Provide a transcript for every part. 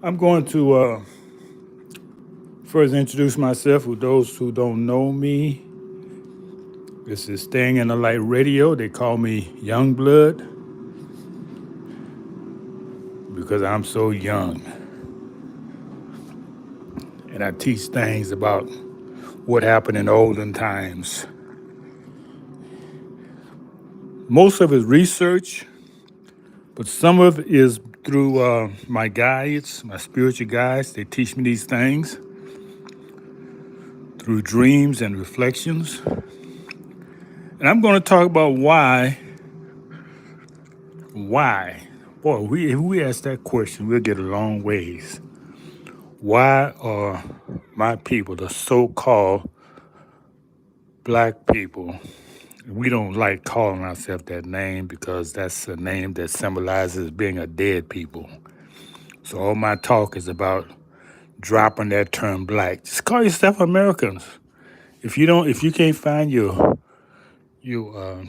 I'm going to first introduce myself with those who don't know me. This is Staying in the Light Radio. They call me Young Blood because I'm so young. And I teach things about what happened in olden times. Most of it is research, but some of it is through my guides, my spiritual guides. They teach me these things through dreams and reflections. And I'm going to talk about why. Why? Boy, if we ask that question, we'll get a long ways. Why are my people, the so-called black people, we don't like calling ourselves that name because that's a name that symbolizes being a dead people. So all my talk is about dropping that term black. Just call yourself Americans. If you can't find your your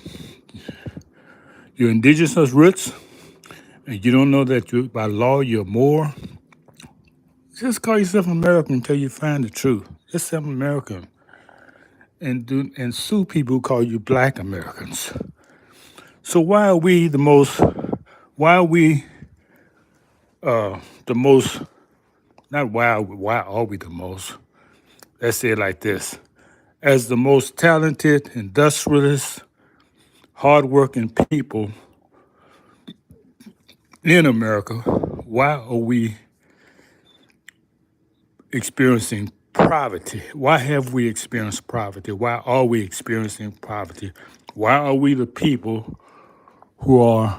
indigenous roots, and you don't know that by law you're more, just call yourself American until you find the truth. Just say I'm American, and sue people who call you Black Americans. So why are we the most? Why are we the most? Not why. Why are we the most? Let's say it like this: as the most talented, industrious, hardworking people in America, why are we experiencing poverty? Why have we experienced poverty? Why are we experiencing poverty? Why are we the people who are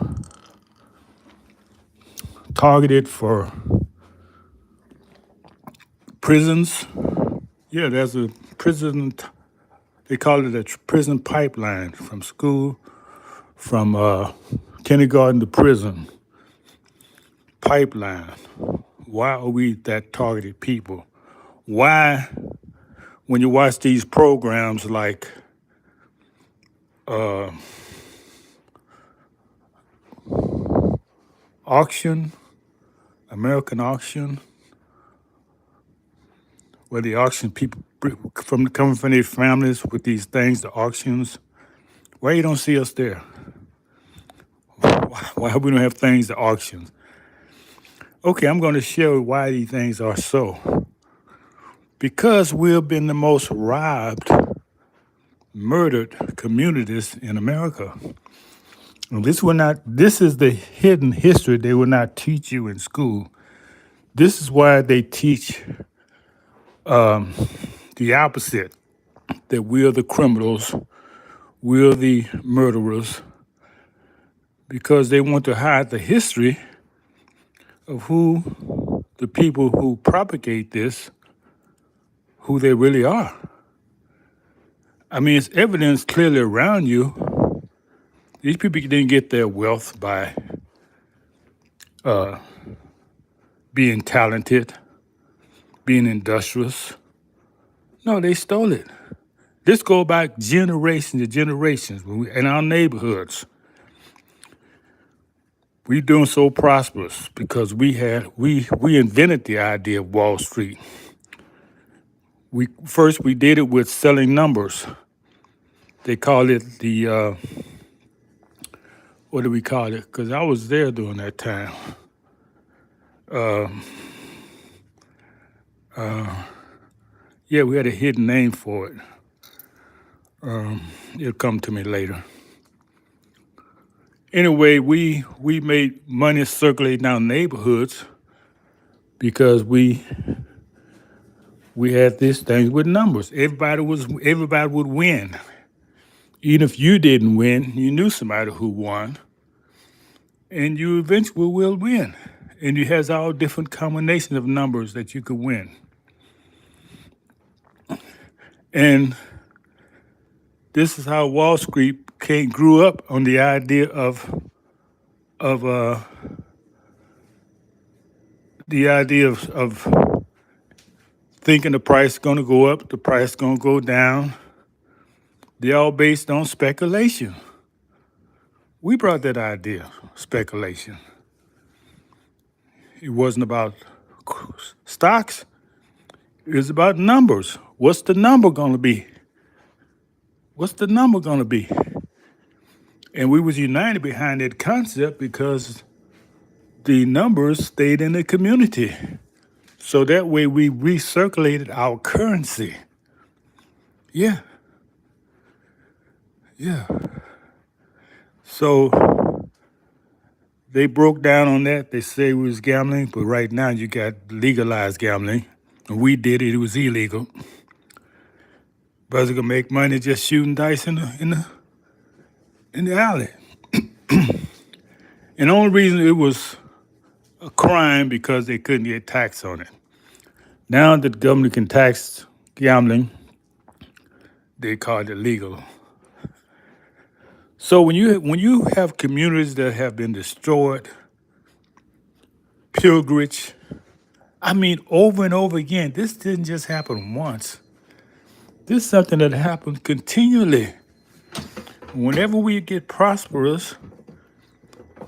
targeted for prisons? Yeah, there's a prison, they call it a prison pipeline from school, from kindergarten to prison. Pipeline. Why are we that targeted people? Why, when you watch these programs like Auction, American Auction, where the auction people coming from their families with these things, the auctions, why you don't see us there? Why we don't have things to auction? Okay, I'm going to share why these things are so. Because we've been the most robbed, murdered communities in America. And this is the hidden history they will not teach you in school. This is why they teach the opposite, that we're the criminals, we're the murderers, because they want to hide the history of who the people who propagate this, who they really are. I mean, it's evidence clearly around you. These people didn't get their wealth by being talented, being industrious. No, they stole it. This goes back generations to generations. In our neighborhoods, we doing so prosperous because we invented the idea of Wall Street. We did it with selling numbers. They call it the what do we call it? Because I was there during that time. Yeah, we had a hidden name for it. It'll come to me later. Anyway, we made money circulate down neighborhoods because we had these things with numbers. Everybody would win. Even if you didn't win, you knew somebody who won, and you eventually will win. And you has all different combinations of numbers that you could win. And this is how Wall Street grew up on the idea of of thinking the price is going to go up, the price is going to go down. They're all based on speculation. We brought that idea, speculation. It wasn't about stocks is about numbers. What's the number going to be? What's the number going to be? And we was united behind that concept because the numbers stayed in the community. So that way we recirculated our currency. Yeah, yeah. So they broke down on that. They say it was gambling, but right now you got legalized gambling. And we did it, it was illegal. Brothers gonna make money just shooting dice in the alley. And the only reason it was a crime because they couldn't get tax on it. Now that the government can tax gambling, they call it illegal. So when you have communities that have been destroyed, pilgrimage, I mean over and over again, this didn't just happen once. This is something that happens continually. Whenever we get prosperous,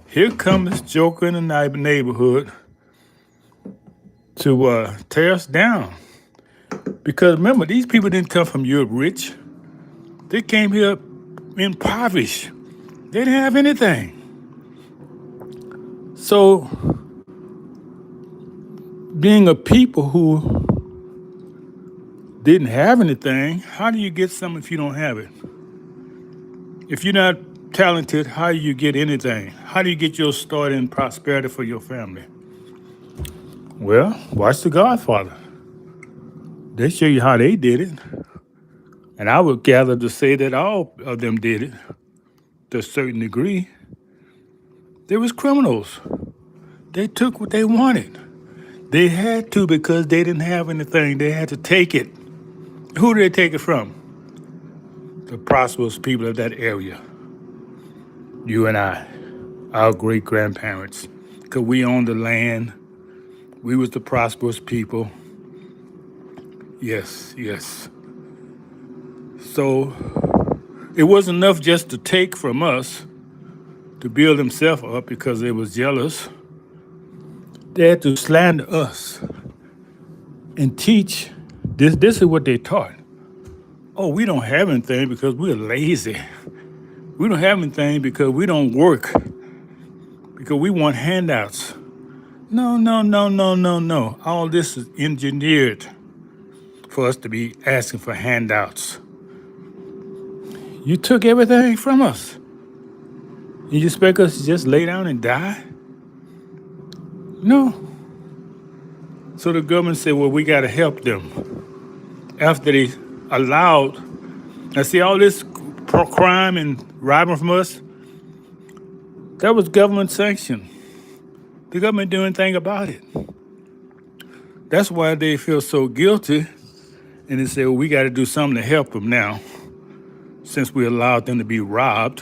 here comes this joker in the neighborhood to tear us down. Because remember, these people didn't come from Europe rich. They came here impoverished. They didn't have anything. So, being a people who didn't have anything, how do you get something if you don't have it? If you're not talented, how do you get anything? How do you get your start in prosperity for your family? Well, watch The Godfather. They show you how they did it. And I would gather to say that all of them did it to a certain degree. They was criminals. They took what they wanted. They had to because they didn't have anything. They had to take it. Who did they take it from? The prosperous people of that area. You and I, our great-grandparents. Because we owned the land. We was the prosperous people. Yes, yes. So it wasn't enough just to take from us to build themselves up because they was jealous. They had to slander us and teach. This is what they taught. Oh, we don't have anything because we're lazy. We don't have anything because we don't work, because we want handouts. No, no, no, no, no, no. All this is engineered for us to be asking for handouts. You took everything from us. You expect us to just lay down and die? No. So the government said, well, we got to help them. After they allowed, now see all this crime and robbing from us, that was government sanctioned. The government didn't do anything about it. That's why they feel so guilty, and they say, well, we got to do something to help them now. Since we allowed them to be robbed,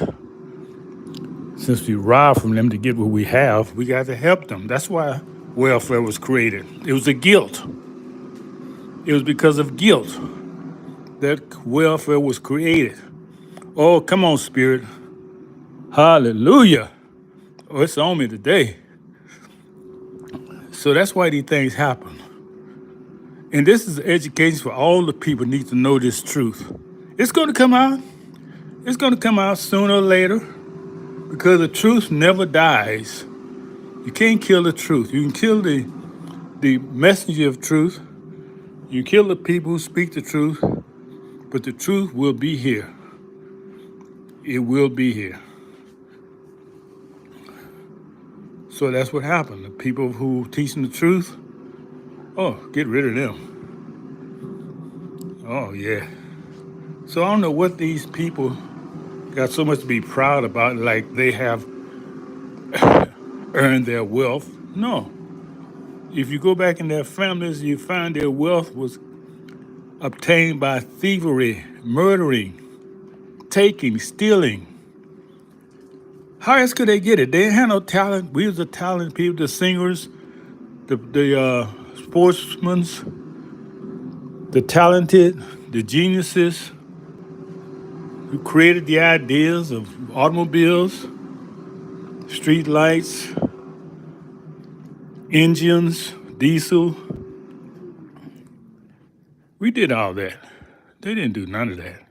since we robbed from them to get what we have, we got to help them. That's why welfare was created. It was a guilt. It was because of guilt that welfare was created. Oh, come on, Spirit. Hallelujah. Oh, it's on me today. So that's why these things happen. And this is education for all the people who need to know this truth. It's going to come out. It's going to come out sooner or later because the truth never dies. You can't kill the truth. You can kill the messenger of truth. You kill the people who speak the truth, but the truth will be here. It will be here. So that's what happened. The people who teaching the truth, oh, get rid of them. Oh, yeah. So I don't know what these people got so much to be proud about, like they have earned their wealth. No. If you go back in their families, you find their wealth was obtained by thievery, murdering, taking, stealing. How else could they get it? They didn't have no talent. We was the talented people, the singers, the sportsmen, the talented, the geniuses who created the ideas of automobiles, street lights, engines, diesel. We did all that. They didn't do none of that.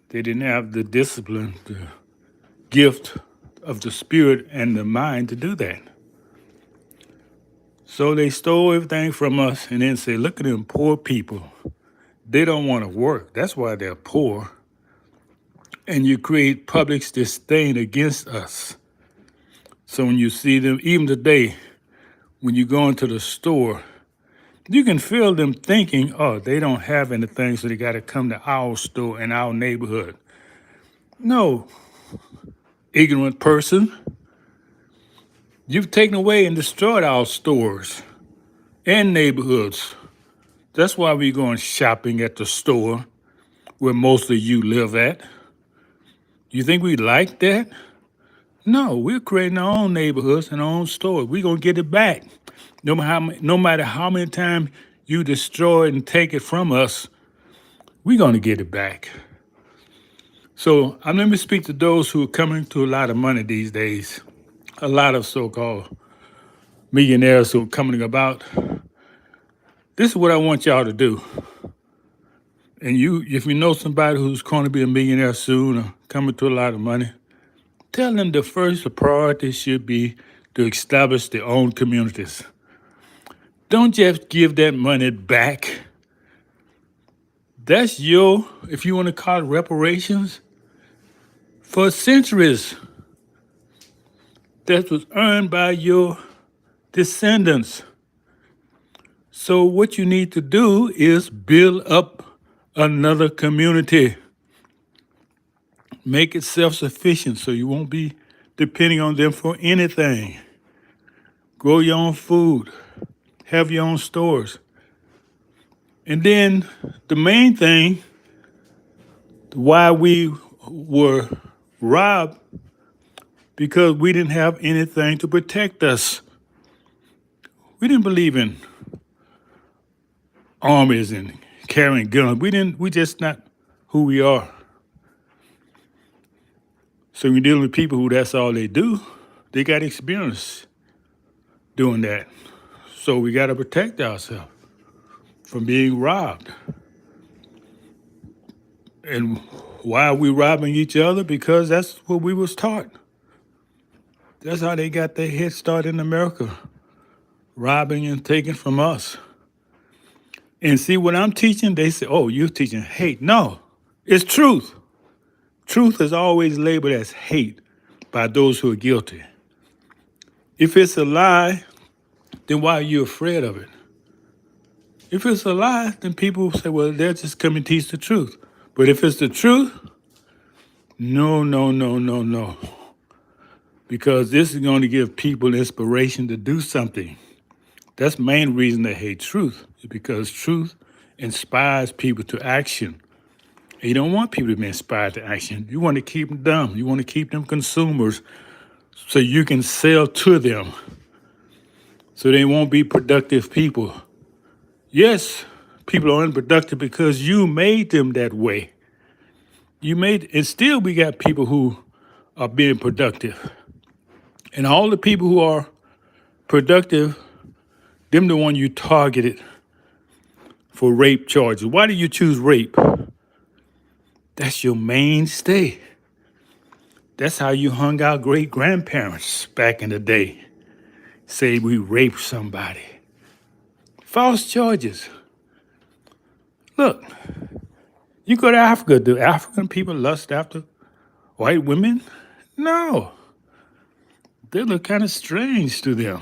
They didn't have the discipline, the gift of the spirit and the mind to do that. So they stole everything from us and then say, look at them poor people. They don't want to work. That's why they're poor. And you create public disdain against us. So when you see them, even today, when you go into the store, you can feel them thinking, oh, they don't have anything, so they got to come to our store in our neighborhood. No, ignorant person. You've taken away and destroyed our stores and neighborhoods. That's why we're going shopping at the store where most of you live at. You think we like that? No, we're creating our own neighborhoods and our own stores. We're going to get it back. No matter how many times you destroy it and take it from us, we're going to get it back. So let me speak to those who are coming to a lot of money these days. A lot of so-called millionaires who are coming about. This is what I want y'all to do. And if you know somebody who's going to be a millionaire soon or coming to a lot of money, tell them the first priority should be to establish their own communities. Don't just give that money back. That's if you want to call it reparations, for centuries. That was earned by your descendants. So what you need to do is build up another community. Make it self-sufficient so you won't be depending on them for anything. Grow your own food. Have your own stores. And then the main thing, why we were robbed, because we didn't have anything to protect us. We didn't believe in armies and carrying guns. We just not who we are. So we deal with people who that's all they do. They got experience doing that. So we got to protect ourselves from being robbed. And why are we robbing each other? Because that's what we was taught. That's how they got their head start in America, robbing and taking from us. And see what I'm teaching, they say, oh, you're teaching hate. No, it's truth. Truth is always labeled as hate by those who are guilty. If it's a lie, then why are you afraid of it? If it's a lie, then people say, well, they're just coming to teach the truth. But if it's the truth, no. Because this is going to give people inspiration to do something. That's the main reason they hate truth, is because truth inspires people to action. And you don't want people to be inspired to action. You want to keep them dumb. You want to keep them consumers so you can sell to them. So they won't be productive people. Yes, people are unproductive because you made them that way. And still we got people who are being productive. And all the people who are productive, them the one you targeted for rape charges. Why do you choose rape? That's your mainstay. That's how you hung our great-grandparents back in the day. Say we raped somebody. False charges. Look, you go to Africa. Do African people lust after white women? No. They look kind of strange to them.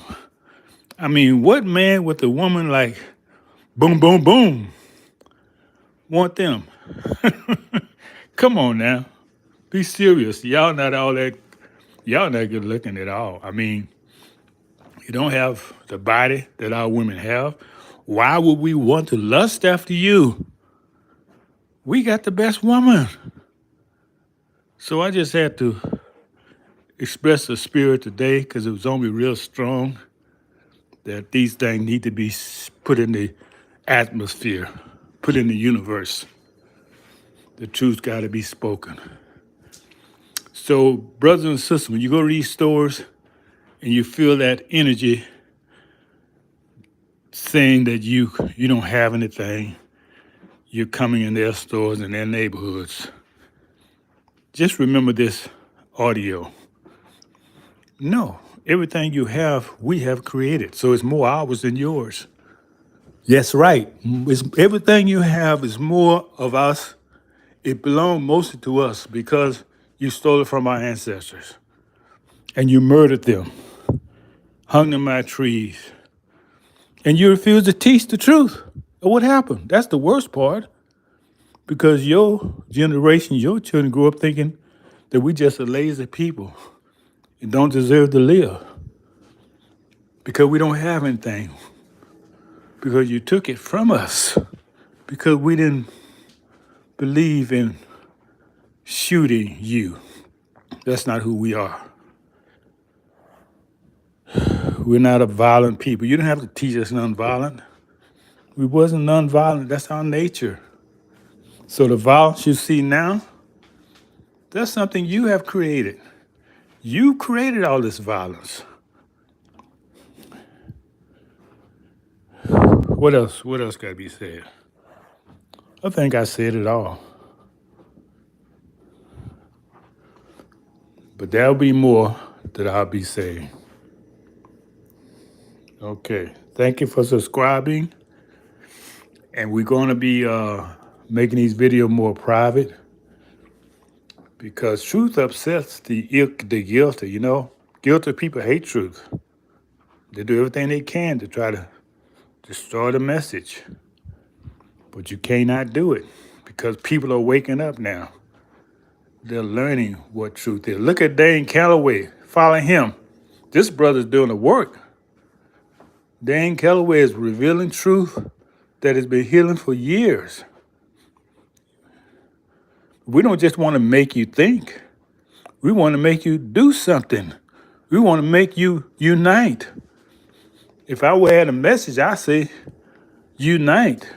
I mean, what man with a woman like boom, boom, boom want them? Come on now. Be serious. Y'all not good looking at all. I mean, you don't have the body that our women have. Why would we want to lust after you? We got the best woman. So I just had to express the spirit today because it was on me real strong that these things need to be put in the atmosphere, put in the universe. The truth got to be spoken. So, brothers and sisters, when you go to these stores and you feel that energy, saying that you don't have anything. You're coming in their stores and their neighborhoods. Just remember this audio. No, everything you have, we have created. So it's more ours than yours. Yes, right. Everything you have is more of us. It belonged mostly to us because you stole it from our ancestors and you murdered them, hung them by trees, and you refuse to teach the truth of what happened. That's the worst part because your generation, your children grew up thinking that we just a lazy people and don't deserve to live because we don't have anything, because you took it from us, because we didn't believe in shooting you. That's not who we are. We're not a violent people. You don't have to teach us nonviolent. We wasn't nonviolent. That's our nature. So the violence you see now, that's something you have created. You created all this violence. What else? What else got to be said? I think I said it all. But there'll be more that I'll be saying. Okay. Thank you for subscribing. And we're going to be making these videos more private because truth upsets the guilty, you know? Guilty people hate truth. They do everything they can to try to destroy the message. But you cannot do it because people are waking up now. They're learning what truth is. Look at Dane Calloway. Follow him. This brother's doing the work. Dane Calloway is revealing truth that has been healing for years. We don't just want to make you think. We want to make you do something. We want to make you unite. If I would have a message, I say unite.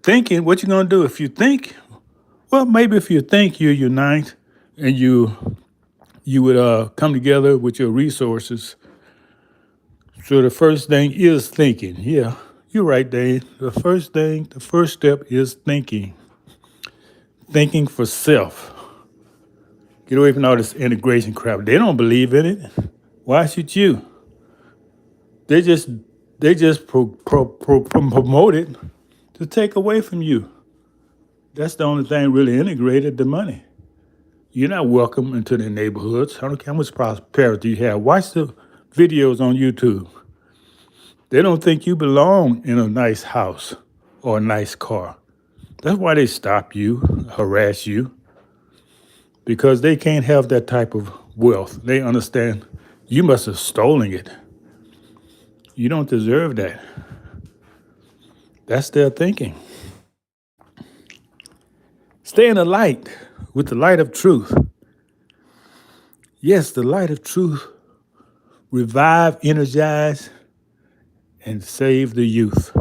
Thinking, what you gonna do? If you think, well, maybe if you think you unite and you would come together with your resources. So the first thing is thinking. Yeah, you're right, Dave. The first step is thinking. Thinking for self. Get away from all this integration crap. They don't believe in it. Why should you? They just promote it to take away from you. That's the only thing really integrated, the money. You're not welcome into their neighborhoods. I don't care how much prosperity you have. Watch the videos on YouTube. They don't think you belong in a nice house or a nice car. That's why they stop you, harass you, because they can't have that type of wealth. They understand you must have stolen it. You don't deserve that. That's their thinking. Stay in the light with the light of truth. Yes, the light of truth revive, energize, and save the youth.